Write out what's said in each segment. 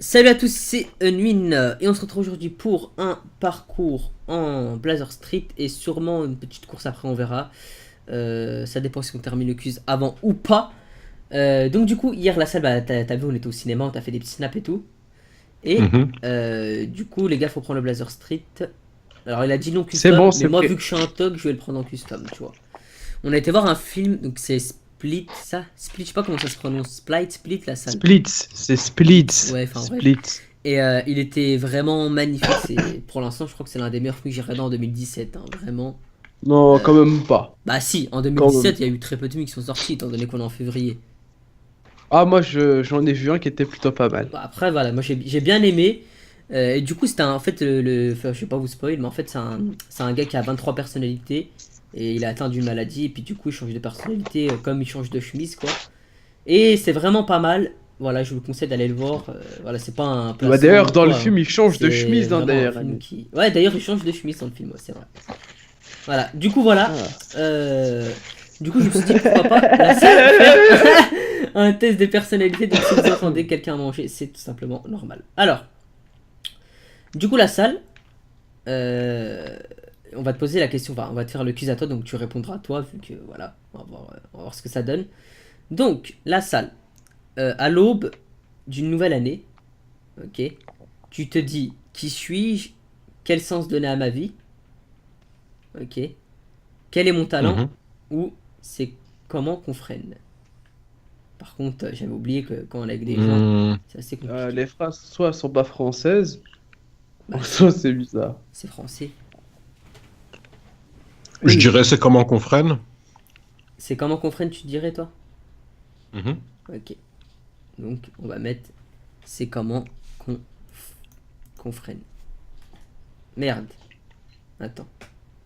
Salut à tous, c'est Unwin et on se retrouve aujourd'hui pour un parcours en Blazer Street et sûrement une petite course après, on verra. Ça dépend si on termine le quiz avant ou pas. Donc du coup, hier la salle, bah, t'as vu, on était au cinéma, on t'a fait des petits snaps et tout. Et Mhm. du coup, les gars, faut prendre le Blazer Street. Alors il a dit non C'est bon, custom, mais c'est moi vu prêt. que je suis un thug, je vais le prendre en custom, tu vois. On a été voir un film, donc c'est Split, ça Split, je sais pas comment ça se prononce. Split, la salle. Splits, c'est Splits. Ouais, enfin bref. Splits. Et il était vraiment magnifique. C'est pour l'instant, je crois que c'est l'un des meilleurs films que j'ai regardé en 2017, hein, vraiment. Non, quand Euh, même pas. Bah si, en Quand même. 2017, il y a eu très peu de films qui sont sortis, étant donné qu'on est en février. Ah, moi, j'en ai vu un qui était plutôt pas mal. Bah, après, voilà, moi j'ai bien aimé. Et du coup, c'était en fait enfin, je vais pas vous spoil, mais en fait, c'est un gars qui a 23 personnalités. Et il a atteint d'une maladie, et puis du coup, il change de personnalité comme il change de chemise, quoi. Et c'est vraiment pas mal. Voilà, je vous conseille d'aller le voir. Voilà, c'est pas un Bah, placement d'ailleurs, ou dans le quoi, hein. film, il change de C'est chemise, hein, vraiment un d'ailleurs. film qui. Ouais, d'ailleurs, il change de chemise dans le film, ouais, c'est vrai. Voilà, du coup, voilà. Ah. Euh, Du coup, je me suis dit pourquoi pas la salle faire un test de personnalité. Donc, si vous entendez quelqu'un manger, c'est tout simplement normal. Alors, du coup, la salle, euh, on va te poser la question. Enfin, on va te faire le quiz à toi, donc tu répondras à toi, vu que voilà, on va voir ce que ça donne. Donc, la salle, à l'aube d'une nouvelle année, ok, tu te dis qui suis-je, quel sens donner à ma vie, ok, quel est mon talent, Mhm. ou c'est comment qu'on freine. Par contre, j'avais oublié que quand on est avec des gens, Hmm. c'est assez compliqué. Les phrases, soit sont pas françaises, Bah soit si, c'est bizarre. c'est français. Oui, Je oui. dirais c'est comment qu'on freine. C'est comment qu'on freine, tu dirais toi? Mhm. Ok. Donc, on va mettre c'est comment qu'on qu'on freine. Merde. Attends.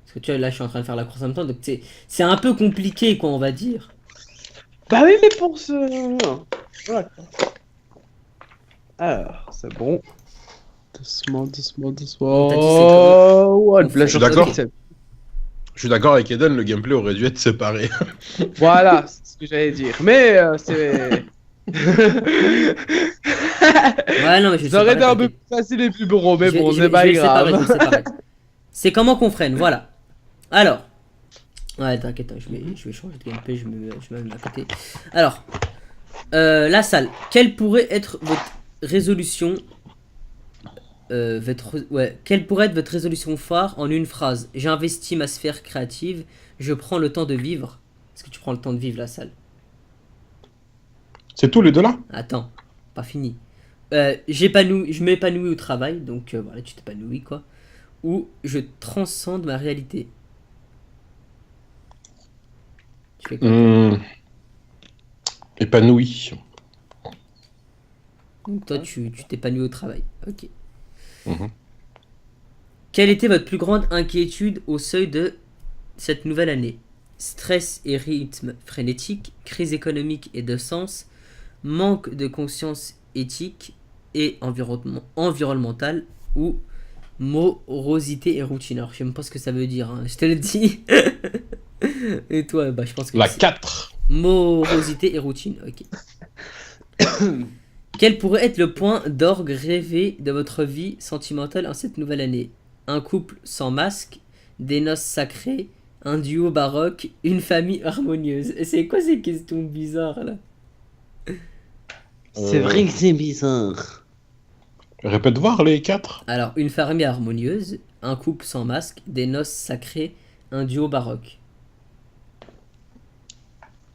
Parce que tu vois, là, je suis en train de faire la course en même temps, donc c'est un peu compliqué, quoi, on va dire. Bah oui, mais pour ce... Voilà. Alors, c'est bon. Doucement, doucement, Donc, t'as dit c'est comment doucement. Ouais, le qu'on Je suis freine. Blazer Ok. Street, d'accord. Je suis d'accord avec Eden, le gameplay aurait dû être séparé. Voilà, c'est ce que j'allais dire. Mais c'est... Ouais, non, mais je vais le Ça aurait séparer, été un peu t'inquiète. plus facile et plus gros, mais Je vais, bon, je c'est vais, je pas vais le séparer, je vais grave. le séparer. C'est comment qu'on freine, voilà. Alors, ouais, t'inquiète, hein, je vais changer de gameplay, je me mets à côté. Alors, la salle. Quelle pourrait être votre résolution ouais, quelle pourrait être votre résolution phare en une phrase? J'investis ma sphère créative, je prends le temps de vivre. Est-ce que tu prends le temps de vivre la salle? C'est tous les deux là? Attends, pas fini. Je m'épanouis au travail, donc voilà, tu t'épanouis quoi. Ou je transcende ma réalité. Tu fais quoi toi? Hmm, Épanoui. Donc toi, tu t'épanouis au travail. Ok. Mhm. Quelle était votre plus grande inquiétude au seuil de cette nouvelle année? Stress et rythme frénétique, crise économique et de sens, manque de conscience éthique et environnementale ou morosité et routine. Alors je sais même pas ce que ça veut dire, hein, je te le dis. Et toi, bah je pense que tu La sais. 4. Morosité et routine, ok. Quel pourrait être le point d'orgue rêvé de votre vie sentimentale en cette nouvelle année? Un couple sans masque, des noces sacrées, un duo baroque, une famille harmonieuse. C'est quoi ces questions bizarres là? C'est vrai que c'est bizarre. Répète voir les 4. Alors, une famille harmonieuse, un couple sans masque, des noces sacrées, un duo baroque.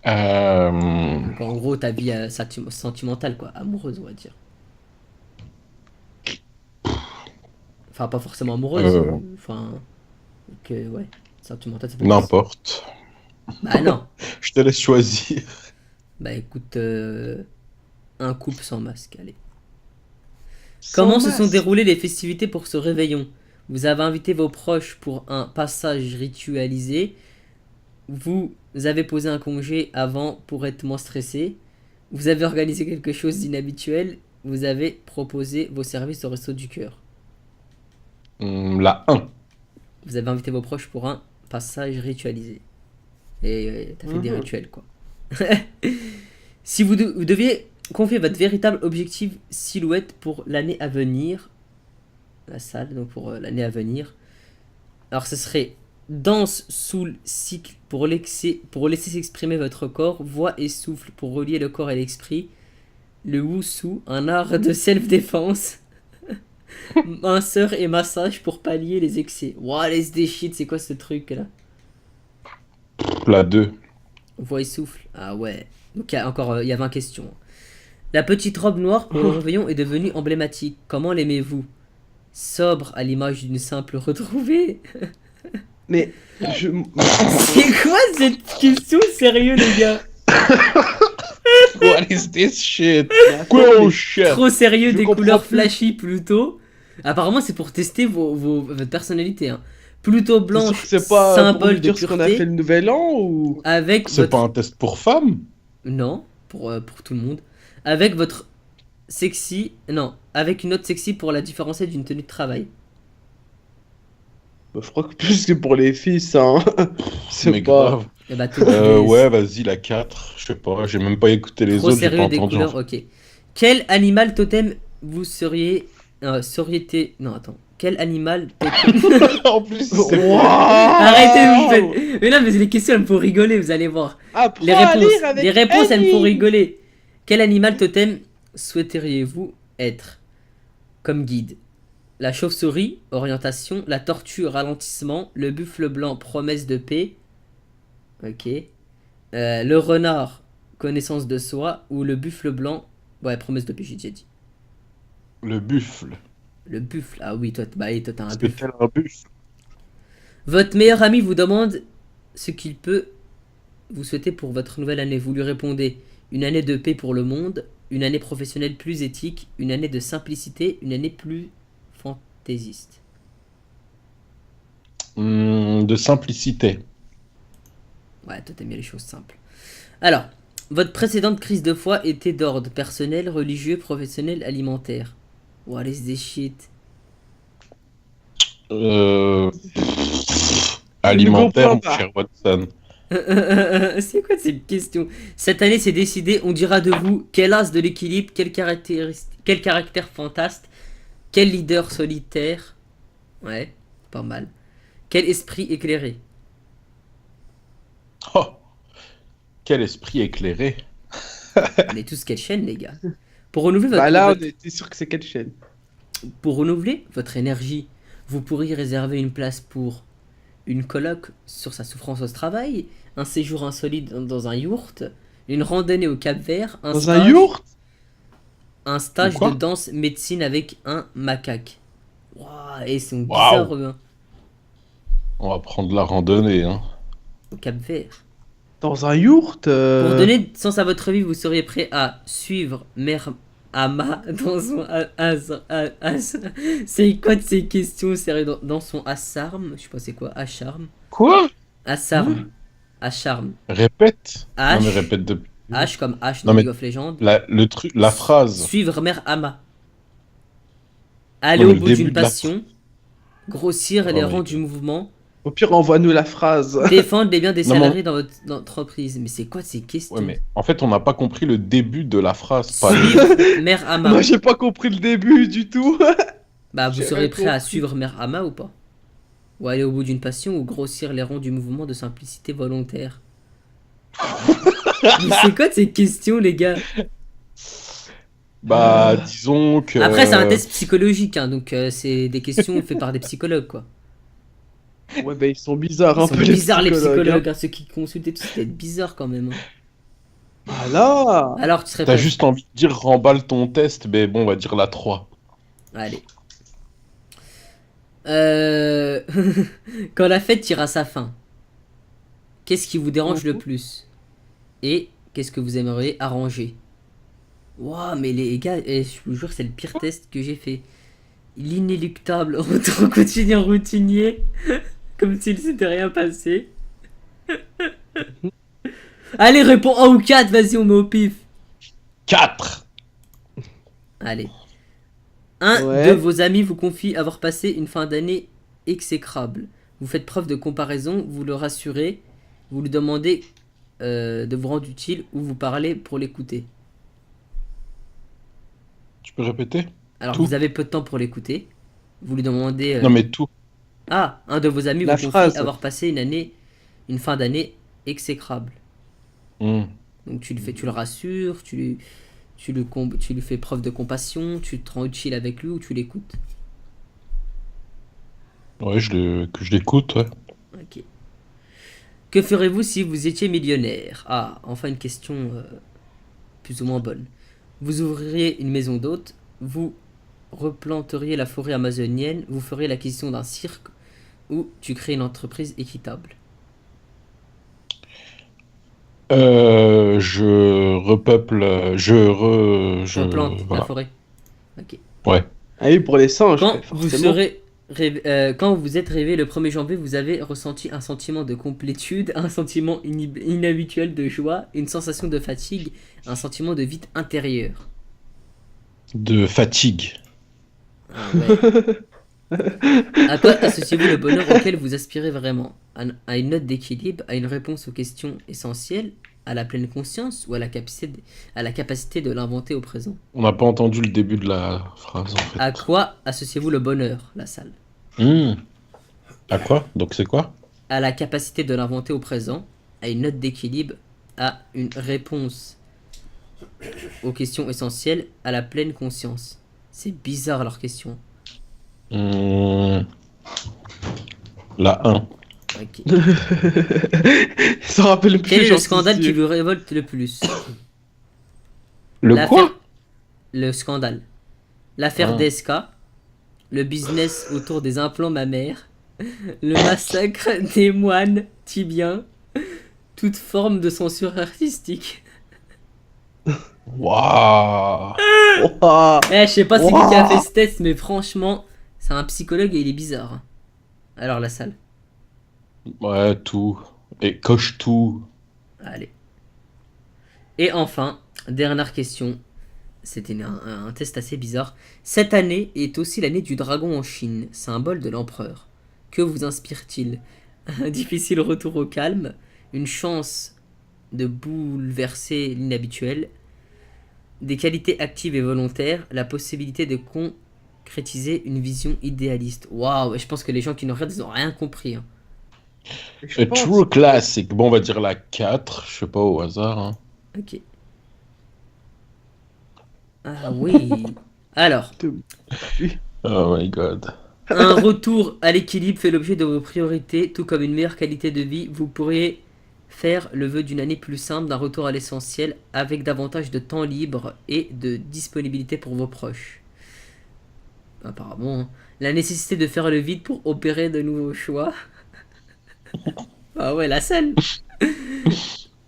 Euh, Donc en gros, ta vie sentimentale, quoi, amoureuse, on va dire. Enfin, pas forcément amoureuse, euh, enfin, que ouais, sentimentale, ça peut être. N'importe. Bah non, Je te laisse choisir. bah écoute, un couple sans masque, allez. Sans Comment se sont masque. déroulées les festivités pour ce réveillon? Vous avez invité vos proches pour un passage ritualisé. Vous avez posé un congé avant pour être moins stressé. Vous avez organisé quelque chose d'inhabituel. Vous avez proposé vos services au resto du cœur. La 1. Vous avez invité vos proches pour un passage ritualisé. Et t'as fait des Mhm. rituels, quoi. Si vous deviez Confiez votre véritable objectif silhouette pour l'année à venir. La salle, donc pour l'année à venir. Alors ce serait danse sous le cycle pour laisser s'exprimer votre corps, voix et souffle pour relier le corps et l'esprit. Le wushu, un art de self-défense. Minceur et massage pour pallier les excès. Wow, laisse des shit, c'est quoi ce truc là? La 2. Voix et souffle. Ah ouais. Donc il y a encore il y a 20 questions. La petite robe noire pour le réveillon est devenue emblématique. Comment l'aimez-vous? Sobre à l'image d'une simple retrouvée. Mais je. C'est quoi cette question sérieux les gars? What is this shit? Attends, Oh mais- shit! Trop sérieux, Je des comprends couleurs plus. flashy plutôt. Apparemment c'est pour tester votre personnalité. Hein. Plutôt T'es sûr blanche, que c'est pas pour symbole nous de dire ce qu'on a fait pureté. le nouvel an ou. Avec C'est votre... pas un test pour femmes? Non, pour tout le monde. Avec votre sexy... Non, avec une note sexy pour la différencier d'une tenue de travail. Bah, je crois que plus que pour les filles, ça. Hein. C'est Mais pas. grave. Eh bah, t'es des- Ouais, vas-y, la 4. Je sais pas, j'ai même pas écouté les Trop autres, j'ai pas sérieux des entendu. couleurs, ok. Quel animal totem vous seriez... Non, attends. Quel animal totem... En plus, c'est Wow. Arrêtez, vous faites... Mais non, mais les questions, elles me font rigoler, vous allez voir. Apprends Les à réponses, lire avec les réponses elles me font Annie. rigoler. Quel animal totem souhaiteriez-vous être comme guide? La chauve-souris, orientation. La tortue, ralentissement. Le buffle blanc, promesse de paix. Ok. Le renard, connaissance de soi. Ou le buffle blanc, ouais, promesse de paix, j'ai déjà dit. le buffle. Le buffle, ah oui, toi, bah, oui, toi t'as un Parce que buffle. tel un buffle. Votre meilleur ami vous demande ce qu'il peut vous souhaiter pour votre nouvelle année. Vous lui répondez une année de paix pour le monde, une année professionnelle plus éthique, une année de simplicité, une année plus fantaisiste. De simplicité. Ouais, toi t'aimes bien les choses simples. Alors, votre précédente crise de foi était d'ordre personnel, religieux, professionnel, alimentaire. What is this shit? Alimentaire, comprends mon pas. cher Watson. C'est quoi cette question? Cette année, c'est décidé. On dira de vous quel as de l'équilibre, quel caractère fantasque, quel leader solitaire. Ouais, pas mal. Quel esprit éclairé. Oh, quel esprit éclairé. On est tous quelle chaîne, les gars. Pour renouveler Bah là, on votre, était sûr que c'est quelle chaîne? pour renouveler votre énergie, vous pourriez réserver une place pour une colloque sur sa souffrance au travail, un séjour insolite dans un yourt, une randonnée au Cap-Vert, Dans un yourt? un stage Quoi de danse médecine avec un macaque. Waouh, et ils sont Waouh. bizarres eux, hein, On va prendre la randonnée, hein. au Cap-Vert. Dans un yourt? Pour donner sens à votre vie, vous seriez prêt à suivre Mère Ama dans son c'est quoi de ces questions sérieux dans son acharme? Je sais pas c'est quoi, acharme. Quoi? Acharme. Acharme. Répète. H. Non mais répète depuis. H comme H Non, dans mais- League of Legends. Le truc, la phrase. Suivre Mère Ama. Aller Non, au mais le bout d'une début de la- passion. Grossir les Oh my rangs God. du mouvement. Au pire, envoie-nous la phrase. Défendre les biens des Non, mais- salariés dans votre entreprise. Mais c'est quoi ces questions? Ouais, mais en fait, on n'a pas compris le début de la phrase. Pas le- Suivre Mère Ama. Moi, j'ai pas compris le début du tout. Bah, vous J'ai serez rien prêt à compris. suivre Mère Ama ou pas? Ou aller au bout d'une passion ou grossir les rangs du mouvement de simplicité volontaire? Mais c'est quoi ces questions, les gars? Bah, disons que. Après, c'est un test psychologique, hein, donc c'est des questions faites par des psychologues, quoi. Ouais, bah ils sont bizarres Ils un sont peu bizarres, les psychologues. psychologues, hein, ceux qui consultent et tout, c'est bizarre quand même. Hein. Voilà. Alors, tu serais T'as prêt? juste envie de dire remballe ton test, mais bon, on va dire la 3. Allez. Quand la fête tire à sa fin, qu'est-ce qui vous dérange le plus? Et qu'est-ce que vous aimeriez arranger? Waouh, mais les gars, je vous jure, c'est le pire test que j'ai fait. L'inéluctable retour au quotidien routinier, comme s'il s'était rien passé. Allez, réponds 1 ou 4, vas-y, on met au pif. 4. Allez. Un Ouais. de vos amis vous confie avoir passé une fin d'année exécrable. Vous faites preuve de comparaison, vous le rassurez, vous lui demandez de vous rendre utile ou vous parlez pour l'écouter. Tu peux répéter? Alors, Tout. vous avez peu de temps pour l'écouter. Vous lui demandez... Non, mais tout. Ah, un de vos amis La vous confie phrase. avoir passé une fin d'année exécrable. Hmm. Donc tu le rassures, tu lui fais preuve de compassion, tu te rends utile avec lui ou tu l'écoutes. Ouais, que je l'écoute, ouais. Ok. Que ferez-vous si vous étiez millionnaire? Ah, enfin une question plus ou moins bonne. Vous ouvririez une maison d'hôtes, vous replanteriez la forêt amazonienne, vous feriez l'acquisition d'un cirque ou tu crées une entreprise équitable. Je repeuple, Replante la voilà. forêt. Ok. Ouais. Ah oui, pour les singes, Quand vous forcément. quand vous êtes réveillé le 1er janvier, vous avez ressenti un sentiment de complétude, un sentiment inhabituel de joie, une sensation de fatigue, un sentiment de vide intérieur. De fatigue. Ah ouais. À quoi associez-vous le bonheur auquel vous aspirez vraiment? À une note d'équilibre, à une réponse aux questions essentielles, à la pleine conscience ou à la capacité de l'inventer au présent? On n'a pas entendu le début de la phrase, en fait. À quoi associez-vous le bonheur, la salle? Hmm. À quoi? Donc c'est quoi? À la capacité de l'inventer au présent, à une note d'équilibre, à une réponse aux questions essentielles, à la pleine conscience. C'est bizarre leur question. Hmm. La 1. Ok. Il s'en rappelle plus. Quel est le j'en suis scandale qui sûr. vous révolte le plus? Le L'affaire- quoi? Le scandale. L'affaire Ah. DSK, le business autour des implants mammaires, le massacre des moines tibiens, toute forme de censure artistique. Waouh! Ouah. Je sais pas c'est qui a Ouah. fait ce test, mais franchement, c'est un psychologue et il est bizarre, hein. Alors la salle. Ouais, tout. Et coche tout. Allez. Et enfin, dernière question. C'était un test assez bizarre. Cette année est aussi l'année du dragon en Chine, symbole de l'empereur. Que vous inspire-t-il? Un difficile retour au calme, une chance de bouleverser l'inhabituel, des qualités actives et volontaires, la possibilité de concrétiser une vision idéaliste. Waouh, je pense que les gens qui nous regardent, ils n'ont rien compris, hein. Je A pense true que- classic. Bon, on va dire la 4. Je sais pas, au hasard. Hein. Ok. Ah oui. Alors, Oh my god. un retour à l'équilibre fait l'objet de vos priorités, tout comme une meilleure qualité de vie. Vous pourriez faire le vœu d'une année plus simple, d'un retour à l'essentiel, avec davantage de temps libre et de disponibilité pour vos proches. Apparemment, hein. La nécessité de faire le vide pour opérer de nouveaux choix. Ah ouais, la scène.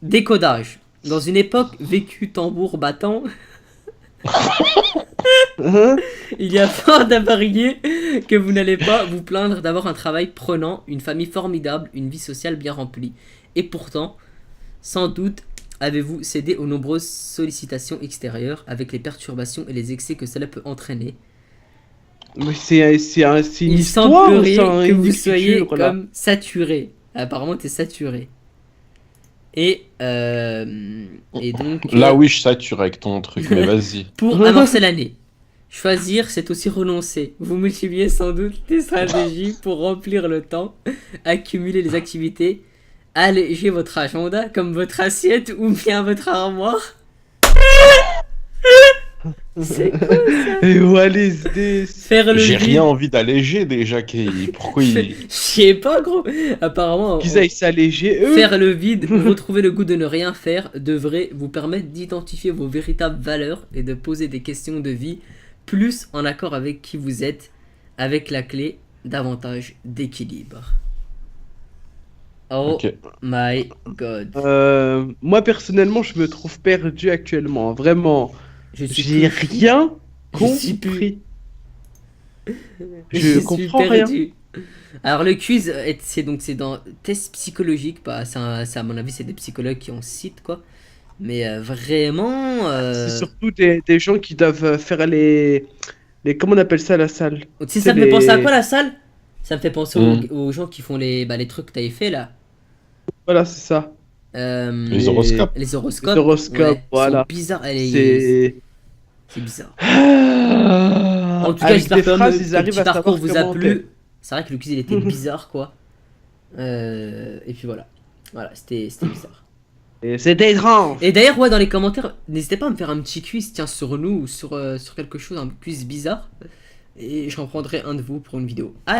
Décodage. Dans une époque vécue tambour battant, Hein. il y a fort à parier que vous n'allez pas vous plaindre d'avoir un travail prenant, une famille formidable, une vie sociale bien remplie. Et pourtant, sans doute, avez-vous cédé aux nombreuses sollicitations extérieures avec les perturbations et les excès que cela peut entraîner. Mais c'est une Il histoire ou semblerait c'est que une vous soyez écriture, là comme saturé. Apparemment, t'es saturé. Et donc, Là, oui, je sature avec ton truc, mais vas-y. pour amorcer l'année, choisir, c'est aussi renoncer. Vous multipliez sans doute des stratégies pour remplir le temps, accumuler les activités, alléger votre agenda comme votre assiette ou bien votre armoire. C'est quoi ça? Et Wallis des... Faire le J'ai vide. rien envie d'alléger déjà. Pourquoi Je il. sais pas, gros. Apparemment, Qu'ils aillent s'alléger, eux. faire le vide ou retrouver le goût de ne rien faire devrait vous permettre d'identifier vos véritables valeurs et de poser des questions de vie plus en accord avec qui vous êtes, avec la clé davantage d'équilibre. Oh Ok. my god. Moi, personnellement, je me trouve perdu actuellement. Vraiment. Je suis J'ai plus- rien Je suis compris. Je Je suis comprends rien. perdu. Alors le quiz, c'est dans test psychologique, bah, à mon avis c'est des psychologues qui ont ce site quoi. Mais vraiment, C'est surtout des gens qui doivent faire les... Comment on appelle ça, la salle? tu sais ça me fait les- penser à quoi la salle? Ça me fait penser Mm. aux gens qui font les trucs que t'avais fait là. Voilà, c'est ça. Les horoscopes. Les horoscopes. Les horoscopes, ouais, voilà. sont bizarres. C'est... C'est bizarre. En En tout cas, j'espère des que phrases, le ils arrivent petit à parcours savoir vous a comment plu. C'est vrai que le quiz il était bizarre quoi. Et puis voilà. Voilà, c'était bizarre. Et c'était étrange. Et d'ailleurs, ouais, dans les commentaires, n'hésitez pas à me faire un petit quiz, tiens, sur nous ou sur quelque chose, un quiz bizarre. Et j'en prendrai un de vous pour une vidéo. Allez!